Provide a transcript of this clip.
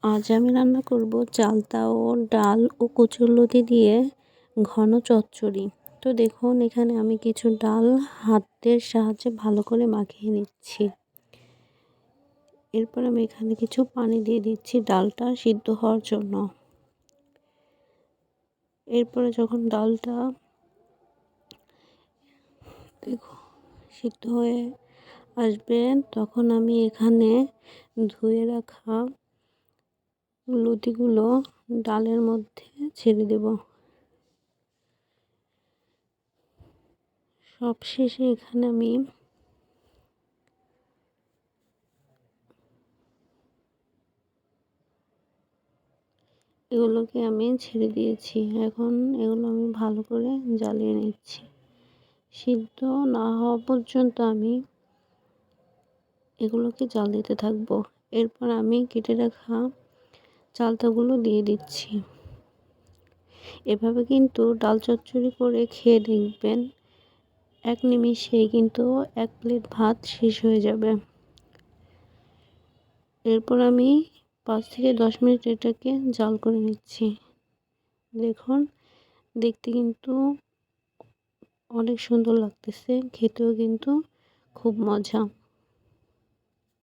আজ আমি রান্না করব চালতা ও ডাল ও কচুরলতি দিয়ে ঘন চচ্চড়ি। তো দেখুন এখানে আমি কিছু ডাল হাতের সাহায্যে ভালো করে মাখিয়ে নিচ্ছি। এরপর আমি এখানে কিছু পানি দিয়ে দিচ্ছি ডালটা সিদ্ধ হওয়ার জন্য। এরপরে যখন ডালটা সিদ্ধ হয়ে আসবে তখন আমি এখানে ধুয়ে রাখা লতিগুলো ডালের মধ্যে ছেড়ে দেব। সবশেষে এখানে আমি এগুলোকে আমি ছেড়ে দিয়েছি। এখন এগুলো আমি ভালো করে জ্বালিয়ে নিচ্ছি। সিদ্ধ না হওয়া পর্যন্ত আমি এগুলোকে জাল দিতে থাকবো। এরপর আমি কেটে রাখা চালতাগুলো দিয়ে দিচ্ছি। এভাবে কিন্তু ডাল চচ্চড়ি করে খেয়ে দেখবেন, এক নিমিষেই কিন্তু 1 প্লেট ভাত শেষ হয়ে যাবে। এরপর আমি 5 থেকে 10 মিনিট এটাকে জাল করে নিচ্ছি। দেখুন দেখতে কিন্তু অনেক সুন্দর লাগতেছে, খেতেও কিন্তু খুব মজা।